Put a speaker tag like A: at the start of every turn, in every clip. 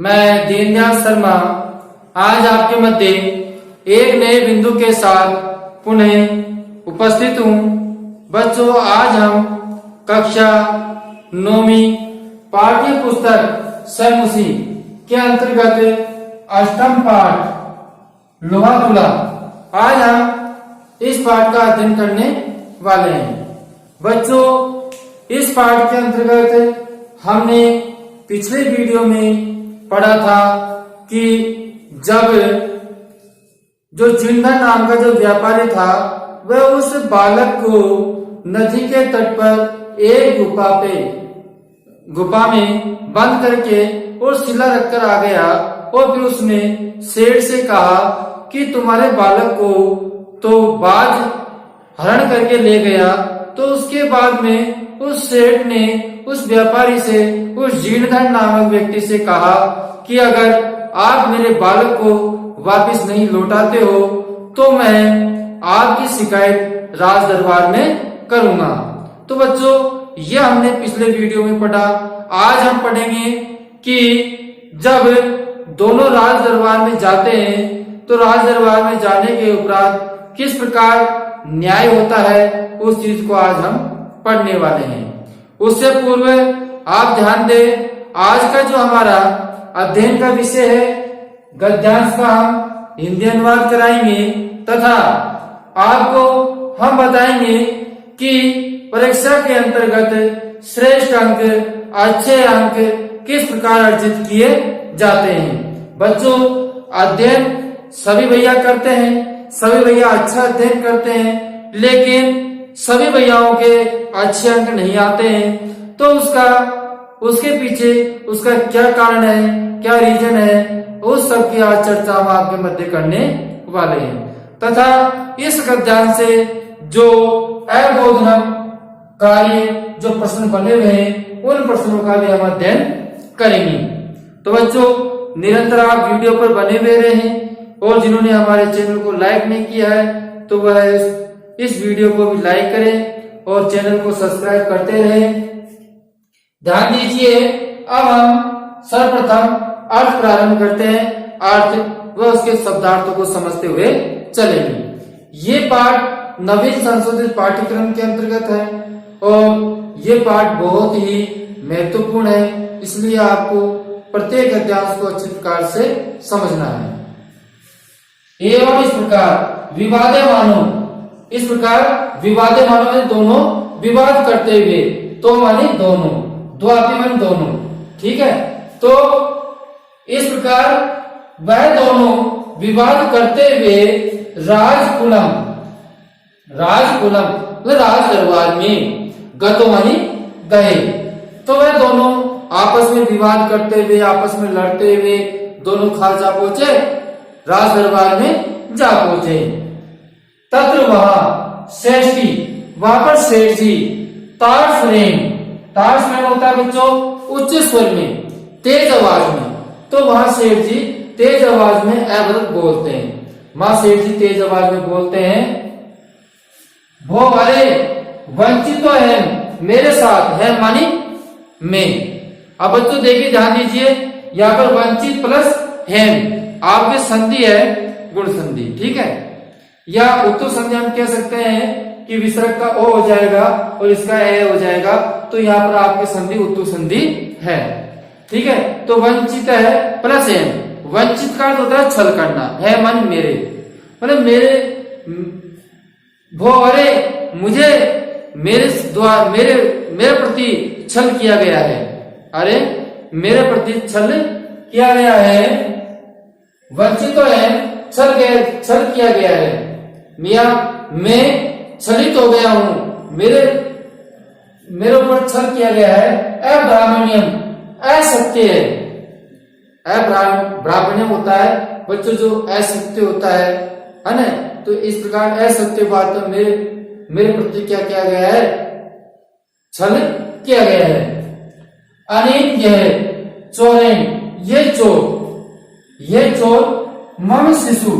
A: मैं दीनदयाल शर्मा आज आपके मध्य एक नए बिंदु के साथ पुनः उपस्थित हूँ। बच्चों, आज हम कक्षा 9वीं पाठ्य पुस्तक स्वयंसी के अंतर्गत अष्टम पाठ लोहा तुला आज हम इस पाठ का अध्ययन करने वाले हैं। बच्चों, इस पाठ के अंतर्गत हमने पिछले वीडियो में पढ़ा था कि जब जो जिंदन नाम का जो व्यापारी था वह उस बालक को नदी के तट पर एक गुफा में बंद करके और सिला रखकर आ गया और फिर उसने शेर से कहा कि तुम्हारे बालक को तो बाज हरण करके ले गया। तो उसके बाद में उस सेठ ने उस व्यापारी से, उस जीर्णधन नामक व्यक्ति से कहा कि अगर आप मेरे बालक को वापस नहीं लौटाते हो तो मैं आपकी शिकायत राज दरबार में करूंगा। तो बच्चों, ये हमने पिछले वीडियो में पढ़ा। आज हम पढ़ेंगे कि जब दोनों राज दरबार में जाते हैं तो राज दरबार में जाने के उपरांत किस प्रकार न्याय होता है, उस चीज को आज हम पढ़ने वाले हैं। उससे पूर्व आप ध्यान दें, आज का जो हमारा अध्ययन का विषय है गद्यांश का हम हिंदी अनुवाद कराएंगे तथा आपको हम बताएंगे कि परीक्षा के अंतर्गत श्रेष्ठ अंक, अच्छे अंक किस प्रकार अर्जित किए जाते हैं। बच्चों, अध्ययन सभी भैया करते हैं, सभी भैया अच्छा अध्ययन करते हैं, लेकिन सभी भैयाओं के अच्छे अंक नहीं आते हैं। तो उसके पीछे उसका क्या कारण है, क्या रीजन है, उस सब की आज चर्चा हम आपके मध्य करने वाले हैं। तथा इस गद्यांश से जो अबोधनम कार्य जो प्रश्न बने हुए हैं उन प्रश्नों का भी हम अध्ययन करेंगे। तो बच्चों, निरंतर आप वीडियो पर बने हुए रहें और जिन्होंने हमारे चैनल को लाइक नहीं किया है तो वह इस वीडियो को भी लाइक करें और चैनल को सब्सक्राइब करते रहें। ध्यान दीजिए, अब हम सर्वप्रथम अर्थ प्रारंभ करते हैं। अर्थ व उसके शब्दार्थों को समझते हुए चलेंगे। ये पाठ नवीन संशोधित पाठ्यक्रम के अंतर्गत है और ये पाठ बहुत ही महत्वपूर्ण है, इसलिए आपको प्रत्येक गद्यांश को अच्छी प्रकार से समझना है। एवं इस प्रकार विवादमानों में दोनों विवाद करते हुए, तो मानी दोनों, द्वापी मानी दोनों, ठीक है। तो इस प्रकार वह दोनों विवाद करते हुए राज दरबार में गतो मानी गए। तो वह दोनों आपस में विवाद करते हुए, आपस में लड़ते हुए दोनों खालसा पहुंचे, राज दरबार में जा पहुंचे। तत्र वहां पर सेठ जी तार होता है बच्चों उच्च स्वर में, तेज आवाज में। तो वहां सेठ जी तेज आवाज में अवरत बोलते हैं। मां सेठ जी तेज आवाज में बोलते हैं, भो अरे वंचित तो है मेरे साथ, है मानी मैं। अब बच्चों देखिए, ध्यान दीजिए, यहाँ पर वंचित प्लस है, आपके संधि है गुण संधि, ठीक है। या उत्तर संधि हम कह सकते हैं कि विसर्ग का ओ हो जाएगा और इसका ए हो जाएगा, तो यहाँ पर आपकी संधि उत्तर संधि है, ठीक है। तो वंचित है प्लस है, वंचित का अर्थ होता है छल करना, है मन मेरे, मतलब मेरे भो अरे मुझे मेरे प्रति छल किया गया है, अरे मेरे प्रति छल किया गया है। वंचित तो है, छल किया गया है, मिया मैं छलित हो गया हूं, मेरे ऊपर छल किया गया है। अब्राह्मण्यम असत्य है, ब्राह्मण्यम होता है बच्चों जो असत्य होता है ना। तो इस प्रकार असत्य बात तो मेरे प्रति क्या किया गया है, छल किया गया है। अनिल यह चोरें, ये चोर मम शिशु,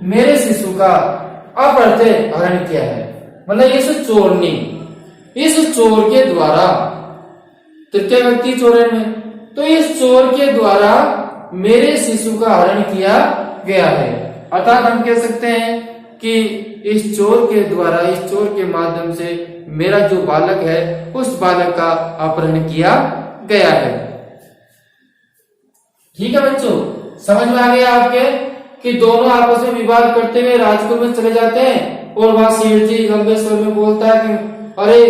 A: मेरे शिशु का अपहृत हरण किया है, मतलब इस चोर के द्वारा, तृतीय व्यक्ति चोर में, तो इस चोर के द्वारा मेरे शिशु का हरण किया गया है। अर्थात हम कह सकते हैं कि इस चोर के द्वारा, इस चोर के माध्यम से मेरा जो बालक है उस बालक का अपहरण किया गया है। ठीक है बच्चों, समझ में आ गया आपके कि दोनों आपस में विवाद करते हुए राजकुल में चले जाते हैं और वहां सेठ जी लंबे स्वर में बोलता है कि अरे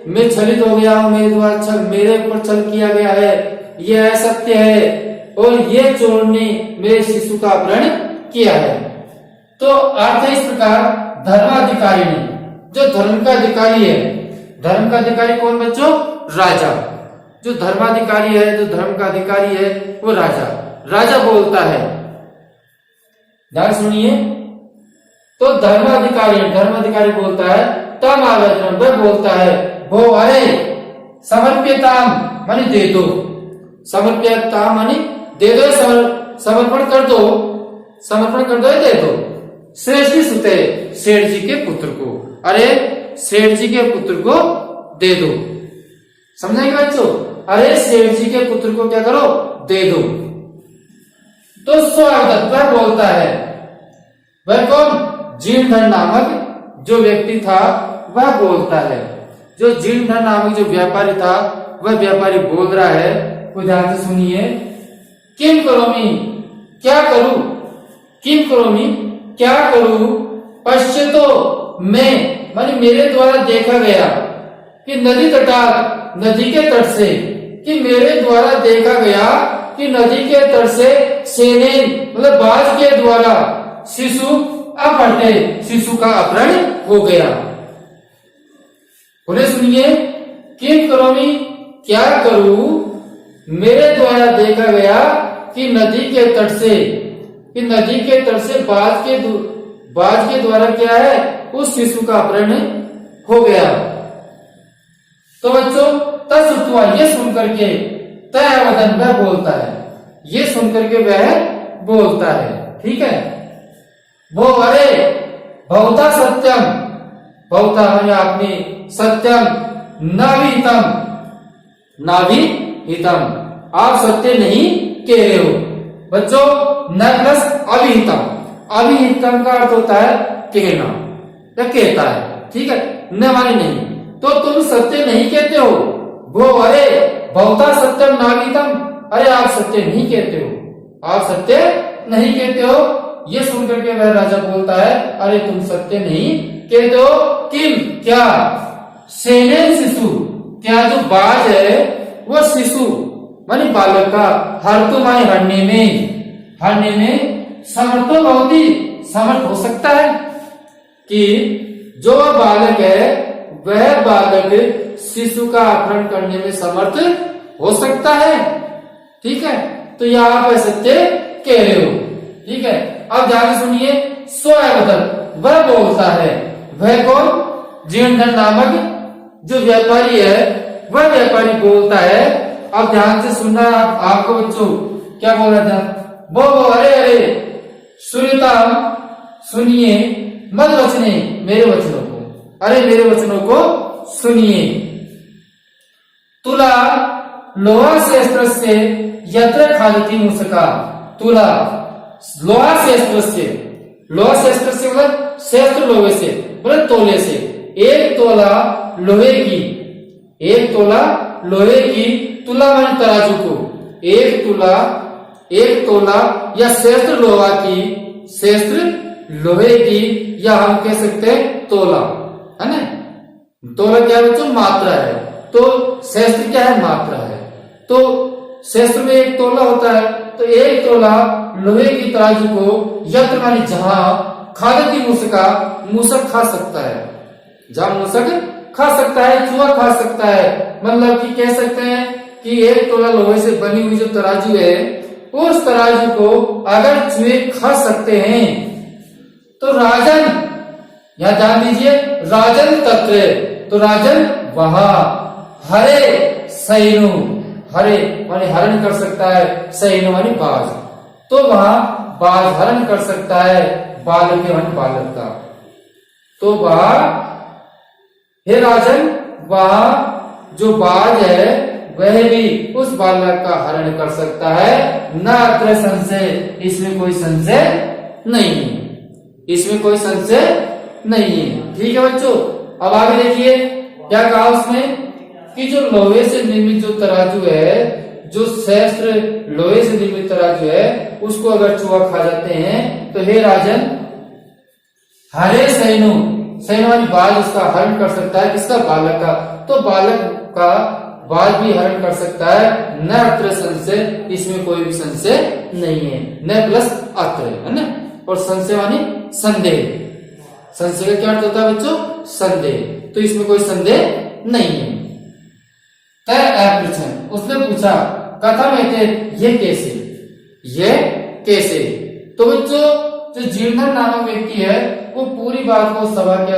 A: मैं छलित हो गया हूं, मेरे द्वारा छल, मेरे ऊपर छल किया गया है, ये असत्य है और ये चोर ने मेरे शिशु का अपहरण किया है। तो अर्थ है इस प्रकार धर्माधिकारी ने, जो धर्म का अधिकारी है, धर्म का अधिकारी कौन बच्चों? राजा। जो धर्माधिकारी है, जो धर्म का अधिकारी है वो राजा। राजा बोलता है, ध्यान सुनिए, तो धर्माधिकारी बोलता है, तम आवेदन वह बोलता है, वो अरे समर्प्यताम माने दे दो, समर्प्यताम माने दे दो, समर्पण कर दो, समर्पण कर दो, दे दो। श्रेष्ठी सुते सेठ जी के पुत्र को, अरे सेठ जी के पुत्र को दे दो। समझेंगे बच्चों? अरे सेठ जी के पुत्र को क्या करो? दे दो। तो स्वागत वह बोलता है, वह कौन? जीर्णधर नामक जो व्यक्ति था वह बोलता है, जो जीर्णधर नामक जो व्यापारी था वह व्यापारी बोल रहा है, वो ध्यान से सुनिए। किम करोमी, क्या करूं? किम करोमी, क्या करूं? पश्चितो मैं माने मेरे द्वारा देखा गया कि नदी तटात, नदी के तट से, कि मेरे द्वारा देखा गया कि नदी के तट से सेने मतलब बाज के द्वारा शिशु अपहटे, शिशु का अपहरण हो गया। बोले सुनिए, किम करोमी, क्या करूं? मेरे द्वारा देखा गया कि नदी के तट से, कि नदी के तट से बाज के द्वारा क्या है? उस शिशु का अपहरण हो गया। तो बच्चों तत्सुत्वा ये सुनकर के तयावदन वह बोलता है, ये सुनकर के वह बोलता है। ठीक है, वो अरे भवता सत्यम, भवता माने आपने, सत्यम नाभिहितम, नाभिहितम आप सत्य नहीं कह रहे हो। बच्चों न प्लस अभिहितम, अभिहितम का अर्थ होता है कहना या कहता है। ठीक है, न माने नहीं, तो तुम सत्य नहीं कहते हो। वो अरे भवता सत्यम नाभिहितम, अरे आप सत्य नहीं कहते हो, आप सत्य नहीं कहते हो। ये सुनकर के वह राजा बोलता है, अरे तुम सत्य नहीं कहते हो। किम क्या? सेनेन शिशु, क्या जो बाज है वो शिशु मानी बालक का हर तो माने हरने में समर्थो भवती, समर्थ हो सकता है कि जो बालक है वह बालक शिशु का अपहरण करने में समर्थ हो सकता है। ठीक है, तो यह आप सत्य कह रहे हो। ठीक है, अब ध्यान से सुनिए। स्वयं वह बोलता है, वह कौन? जीर्णधर नामक जो व्यापारी है वह व्यापारी बोलता है। अब ध्यान से सुनना आपको बच्चों, क्या बोल रहा था? वो अरे सुनिता, सुनिए, मत वचने मेरे वचनों को, अरे मेरे वचनों को सुनिए। तुला लोहा शस्त्र से यत्र खादती मुसका, तुला लोहा शस्त्र से, लोहा शस्त्र से मतलब शस्त्र लोहे से, मतलब तोले से, एक तोला लोहे की, एक तोला लोहे की, तुला माने तराजू को, एक तोला या शस्त्र लोहा की, शस्त्र लोहे की, या हम कह सकते हैं तोला, है ना। तोला क्या है बच्चों? मात्रा है, तो शस्त्र क्या है? मात्रा है। तो शस्त्र में एक तोला होता है, तो एक तोला लोहे की तराजू को यत्र माने जहां खादती मुसका, मूसक खा सकता है, जहां मूसक खा सकता है, चूहा खा सकता है। मतलब कि कह सकते हैं कि एक तोला लोहे से बनी हुई जो तराजू है, उस तराजू को अगर चूहे खा सकते हैं तो राजन, यहां ध्यान दीजिए, राजन तत्र, तो राजन वहां, हरे सैनु, हरे माने हरण कर सकता है, सैनु माने बाज, तो वहां बाज हरण कर सकता है बालक के माने बालक का। तो वहां हे राजन, वहां जो बाज है वह भी उस बालक का हरण कर सकता है, न अत्र संशय, इसमें कोई संशय नहीं है, इसमें कोई संशय नहीं है। ठीक है बच्चों, अब आगे देखिए क्या कहा उसमें कि जो लोहे से निर्मित जो तराजू है, जो शस्त्र लोहे से निर्मित तराजू है, उसको अगर चूहा खा जाते हैं तो हे राजन, हरे सैनु, सैनु वाली बाज उसका हरण कर सकता है, किसका? बालक का। तो बालक का बाज भी हरण कर सकता है, न अत्र संशय, इसमें कोई भी संशय नहीं है। न प्लस अत्र है ना, और संशय मानी संदेह, संशय का क्या अर्थ होता है बच्चों? संदेह, तो इसमें कोई संदेह नहीं है। तय पृछन, उसने पूछा कथम एते, ये कैसे, ये कैसे? तो बच्चों जो जीर्णधर नामक व्यक्ति है वो पूरी बात को सभा के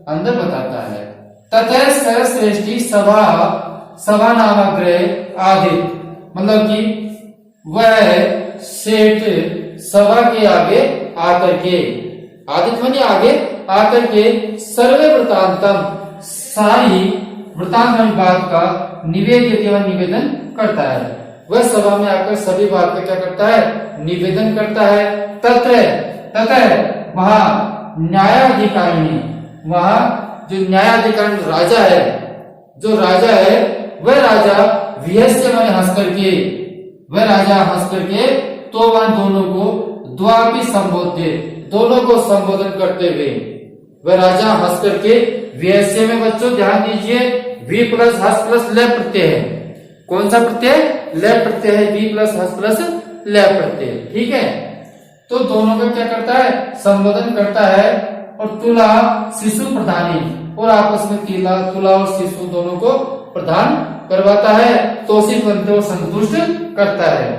A: अंदर बताता है। ततः सरश्रेष्ठी सभा, सभा नामग्रह आदित, मतलब कि वह सेठ सभा के आगे आकर के, आदित माने आगे आकर के, सर्वे वृतांतम, सारी वृतांत वाली बात का निवेदन करता है। वह सभा में आकर सभी बात का क्या करता है? निवेदन करता है। ततः वहाँ न्यायाधिकारी ने, वहाँ जो न्यायाधिकारी राजा है, जो राजा है वह राजा विहस्य में हंस करके, वह राजा हंस करके तो वह दोनों को द्वापि संबोध्य, दोनों को संबोधन करते हुए वह राजा हंस करके, विहस्य में बच्चों ध्यान दीजिए वी प्लस हस प्लस ले प्रत्यय है। कौन सा प्रत्यय? ले प्रत्यय है, वी प्लस हस प्लस ले प्रत्यय। ठीक है, तो दोनों का क्या करता है? संबोधन करता है। और तुला शिशु प्रधानी, और आपस में तुला और शिशु दोनों को प्रदान करवाता है, तोषित बनते और संतुष्ट करता है।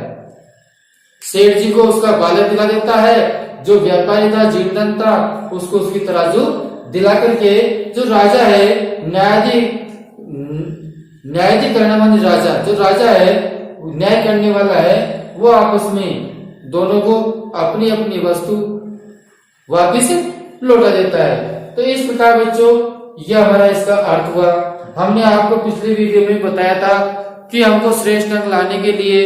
A: सेठ जी को उसका बालक दिला देता है, जो व्यापारी था जीर्णधन था उसको उसकी तराजू दिला करके, जो राजा है न्यायाधिकरण माने राजा, जो राजा है न्याय करने वाला है, वो आपस में दोनों को अपनी अपनी वस्तु वापिस लौटा देता है। तो इस प्रकार बच्चों यह हमारा इसका अर्थ हुआ। हमने आपको पिछले वीडियो में बताया था कि हमको श्रेष्ठ अंक लाने के लिए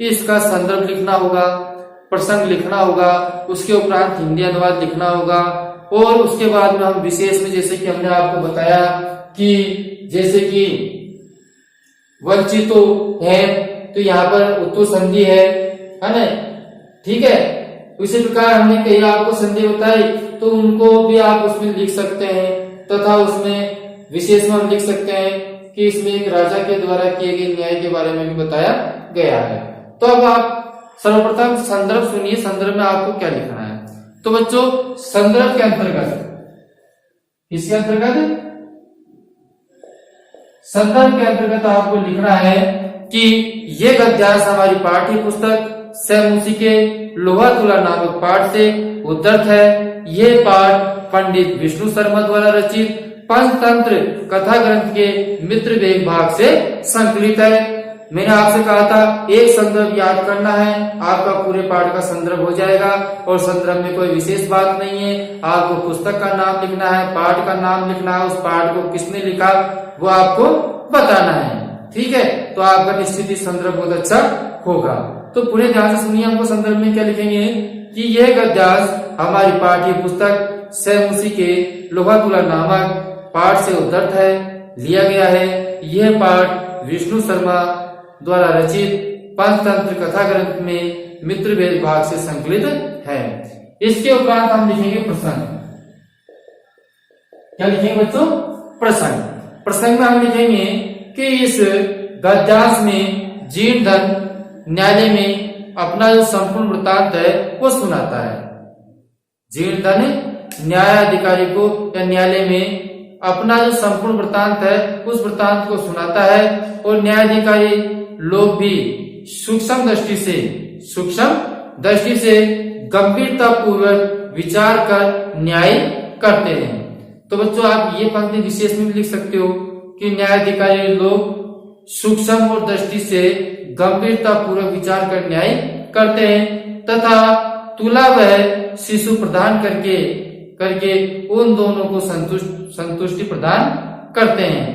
A: इसका संदर्भ लिखना होगा, प्रसंग लिखना होगा, उसके उपरांत हिंदी अनुवाद लिखना होगा, और उसके बाद में हम विशेष में जैसे कि हमने आपको बताया कि जैसे कि वंचितो है तो यहाँ पर उत्तु संधि है ना, ठीक है। उसी प्रकार हमने कई आपको संधि बताई तो उनको भी आप उसमें लिख सकते हैं, तथा उसमें विशेष में हम लिख सकते हैं कि इसमें एक राजा के द्वारा किए गए न्याय के बारे में भी बताया गया है। तो अब आप सर्वप्रथम संदर्भ सुनिए, संदर्भ में आपको क्या लिखना है। तो बच्चों संदर्भ के अंतर्गत, इसके अंतर्गत संदर्भ के अंतर्गत आपको लिखना है कि ये गद्यांश हमारी पाठ्य पुस्तक सैमुसी के लोहा तुला नामक पाठ से उद्धृत है। ये पाठ पंडित विष्णु शर्मा द्वारा रचित पंचतंत्र कथा ग्रंथ के मित्र वेग भाग से संकलित है। मैंने आपसे कहा था एक संदर्भ याद करना है, आपका पूरे पाठ का संदर्भ हो जाएगा, और संदर्भ में कोई विशेष बात नहीं है। आपको पुस्तक का नाम लिखना है, पाठ का नाम लिखना है, उस पाठ को किसने लिखा वो आपको बताना है। ठीक है, तो आपका निश्चित संदर्भ बहुत अच्छा होगा। तो पूरे ध्यान से सुनिए, हमको संदर्भ में क्या लिखेंगे कि यह गद्यांश हमारी पाठ्य पुस्तक सैमुसी के लोहा तुला नामक पाठ से उद्धृत है, लिया गया है। यह पाठ विष्णु शर्मा द्वारा रचित पंचतंत्र कथा ग्रंथ में मित्र वेद भाग से संकलित है। इसके उपरांत हम लिखेंगे प्रसंग। क्या लिखेंगे बच्चों? प्रसंग। प्रसंग में हम लिखेंगे कि इस गद्यांश में जीर्णधन न्यायालय में अपना जो संपूर्ण वृत्तांत है वो सुनाता है। जीर्णधन न्यायाधिकारी को या न्यायालय में अपना जो संपूर्ण वृत्तांत है उस वृत्तांत को सुनाता है, और न्यायाधिकारी लोग भी सूक्ष्म दृष्टि से गंभीरता पूर्वक विचार कर न्याय करते हैं। तो बच्चों आप ये पंक्ति विशेष में लिख सकते हो कि न्यायाधिकारी लोग सूक्ष्म और दृष्टि से गंभीरता पूर्वक विचार कर न्याय करते हैं, तथा तुला वह शिशु प्रदान करके उन दोनों को संतुष्टि प्रदान करते हैं।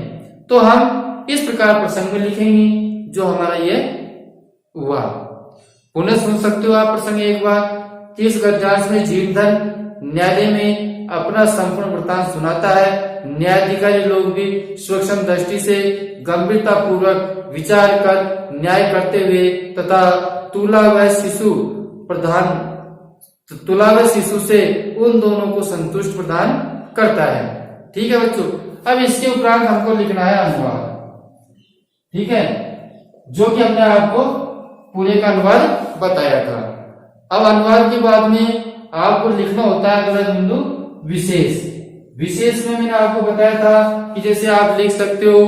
A: तो हम इस प्रकार प्रसंग में लिखेंगे जो हमारा ये हुआ। पुनः सुन सकते हो आप प्रसंग एक बार कि इस गद्यांश में जीवधन न्यायालय में अपना संपूर्ण वृत्तांत सुनाता है। न्यायाधिकारी लोग भी सूक्ष्म दृष्टि से गंभीरता पूर्वक विचार कर न्याय करते हुए तथा तुला व शिशु से उन दोनों को संतुष्ट प्रदान करता है। ठीक है बच्चों, अब इसके उपरांत हमको लिखना है अनुवाद। ठीक है, जो कि हमने आपको पूरे का अनुवाद बताया था। अब अनुवाद के बाद में आपको लिखना होता है अगला बिंदु विशेष। विशेष में मैंने आपको बताया था कि जैसे आप लिख सकते हो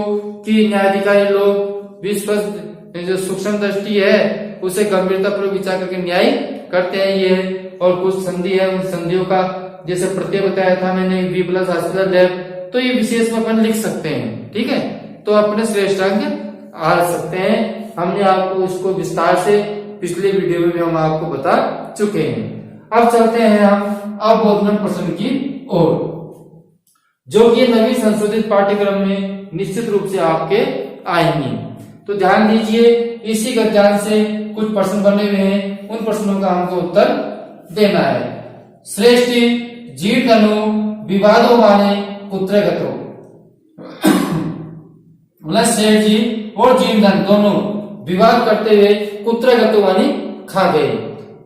A: कि न्यायाधिकारी लोग विश्वस्त जो सूक्ष्म दृष्टि है उसे गंभीरता पूर्वक विचार करके न्याय करते हैं ये, और कुछ संधि है उन संधियों का जैसे प्रत्यय बताया था मैंने बी प्लस हॉस्पिटल लैब, तो ये विशेष में अपन लिख सकते हैं। ठीक है, तो अपने श्रेष्ठांक आ सकते हैं। हमने आपको इसको विस्तार से पिछले वीडियो में भी हम आपको बता चुके हैं। अब चलते हैं हम अवबोधन प्रश्न की ओर, जो कि नवीन संशोधित पाठ्यक्रम में निश्चित रूप से आपके आएंगे। तो ध्यान दीजिए, इसी गद्यांश से कुछ प्रश्न बने हुए हैं, उन प्रश्नों का हमको उत्तर देना है। श्रेष्ठी जीर्णनु विवादो माने कुत्र गतो, मतलब श्रेष्ठ जी और जीर्णधन दोनों विवाद करते हुए कुत्र गतो मानी खा गए।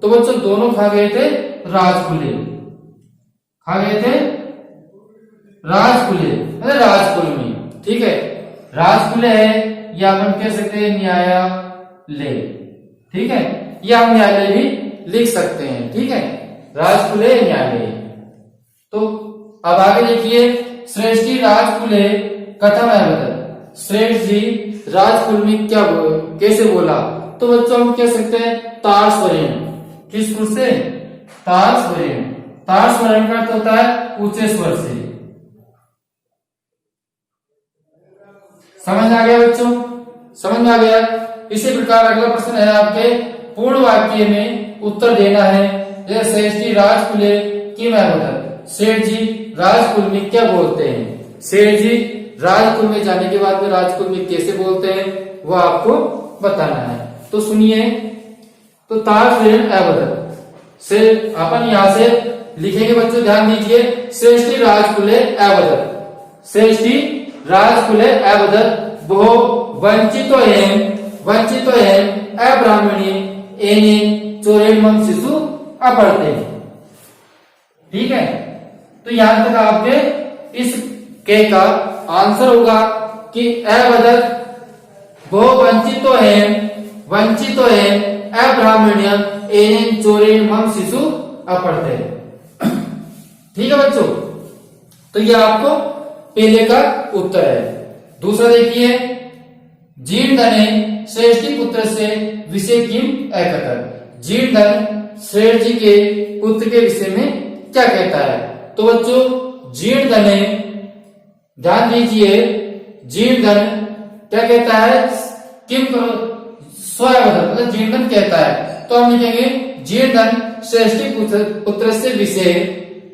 A: तो बच्चों दोनों खा गए थे राजकुले, खा गए थे राजकुले मतलब राजकुल में। ठीक है, राजकुले है या हम कह सकते हैं न्यायालय। ठीक है, या हम न्यायालय भी लिख सकते हैं। ठीक है, राजकुले न्यायालय। तो अब आगे देखिए, श्रेष्ठी राजकुले कथम है बदल, श्रेष्ठ जी राजकुल में क्या कैसे बोला। तो बच्चों हम कह सकते हैं तार स्वरेण, किस स्वर से, तार स्वरेण। तार स्वरेण का अर्थ होता है ऊंचे स्वर से। समझ आ गया बच्चों, समझ में आ गया। इसी प्रकार अगला प्रश्न है आपके पूर्ण वाक्य में उत्तर देना है। जैसे श्रेष्ठी राजकुले की मैं बदल, सेठ जी राजकुल में क्या बोलते हैं। सेठ जी राजकुल में जाने के बाद में राजकुल में कैसे बोलते हैं वो आपको बताना है। तो सुनिए, तो तार स्वरेण अवदत से अपन यहां से लिखेंगे बच्चों, ध्यान दीजिए। श्रेष्ठी राजकुले अवदत, श्रेष्ठी राजकुले अवदत वो वंचितो एवं अब्राह्मणी एने चोरेण मम शिशु अपरते। ठीक है, तो यहां तक आपके इस के का आंसर होगा कि अवदत वो वंचितो एवं अब्राह्मण्यम एने चोरेण मम शिशु अपरते। ठीक है बच्चों, तो ये आपको पहले का उत्तर है। दूसरा देखिए, जीर्णधने श्रेष्ठी पुत्र से विषय किम एकतर, जीर्णधन श्रेष्ठ जी के पुत्र के विषय में क्या कहता है। तो बच्चों जीर्णधने ध्यान दीजिए, जीर्णधन क्या कहता है, किम स्वयं मतलब जीर्णधन कहता है। तो हम लिखेंगे जीर्णधन श्रेष्ठी पुत्र से विषय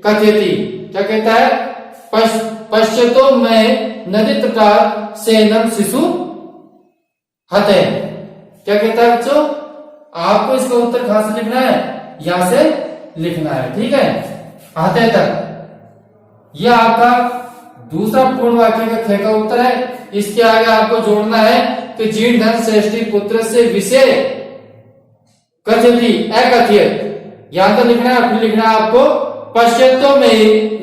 A: कथयति, क्या कहता है, पश्चातो में नदी तटार सेनम शिशु हते। क्या कहता है बच्चों, आपको इसका उत्तर कहां से लिखना है, यहां से लिखना है। ठीक है, हते तक यह आपका दूसरा पूर्ण वाक्य का ख का उत्तर है। इसके आगे आपको जोड़ना है कि जीर्णधन श्रेष्ठी पुत्र से विषय कथयति अकथयत, यहां तक लिखना है। फिर लिखना है आपको पश्चातो में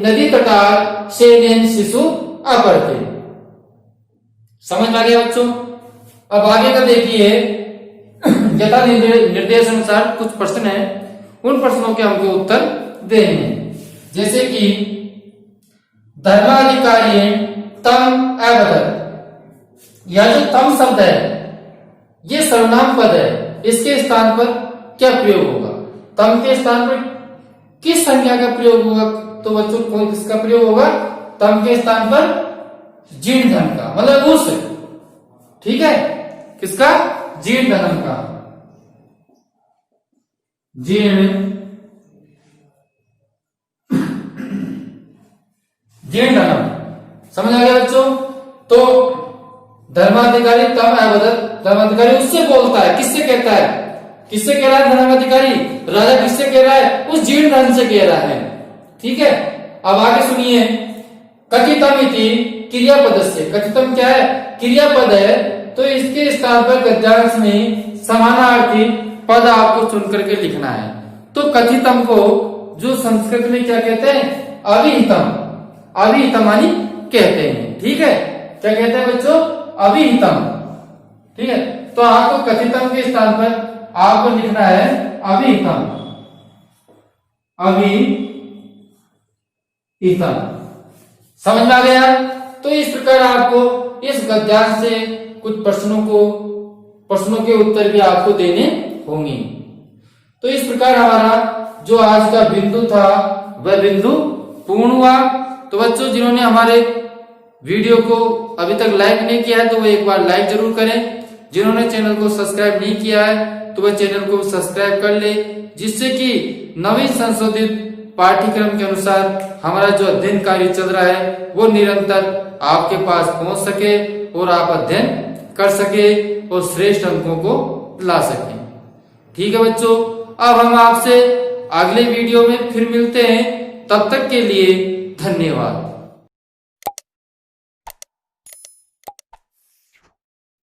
A: नदी तटार सेनेन शिशु अपरते। समझ में आ गया बच्चों। अब आगे का देखिए, यथा निर्देश अनुसार कुछ प्रश्न है, उन प्रश्नों के हमको उत्तर देने हैं। जैसे कि धर्माधिकारी तम अवदत, यह जो तम शब्द है ये सर्वनाम पद है, इसके स्थान पर क्या प्रयोग होगा, तम के स्थान पर किस संज्ञा का प्रयोग होगा। तो बच्चों कौन किसका प्रयोग होगा, तम के स्थान पर जीर्णधन का, मतलब उस, ठीक है, किसका, जीर्णधन का, जीर्णधनम। समझ आ गया बच्चों। तो धर्माधिकारी तम अवदत धर्माधिकारी उससे बोलता है, किससे कहता है, किससे कह रहा है धर्माधिकारी, राजा किससे कह रहा है, उस जीर्णधन से कह रहा है। ठीक है, अब आगे सुनिए, कथितम इति क्रियापद से, कथितम क्या है, क्रियापद है, तो इसके स्थान पर गद्यांश में समानार्थी पद आपको चुन करके लिखना है। तो कथितम को जो संस्कृत में क्या कहते हैं, अभिहितम, अभिहितमानी कहते हैं। ठीक है, क्या कहते हैं बच्चों, अभिहितम। ठीक है, तो आपको कथितम के स्थान पर आपको लिखना है अभिहितम, अभिहितम। समझ में आ गया। तो इस प्रकार आपको इस गद्यांश से कुछ प्रश्नों के उत्तर भी आपको देने होंगे। तो इस प्रकार हमारा जो आज का बिंदु था वह बिंदु पूर्ण हुआ। तो बच्चों जिन्होंने हमारे वीडियो को अभी तक लाइक नहीं किया है तो वह एक बार लाइक जरूर करें। जिन्होंने चैनल को सब्सक्राइब नहीं किया है तो वह चैनल को सब्सक्राइब कर ले, जिससे कि नवीन संशोधित पाठ्यक्रम के अनुसार हमारा जो अध्ययन कार्य चल रहा है वो निरंतर आपके पास पहुंच सके और आप अध्ययन कर सके और श्रेष्ठ अंकों को ला सके। ठीक है बच्चों, अब हम आपसे अगले वीडियो में फिर मिलते हैं। तब तक के लिए धन्यवाद।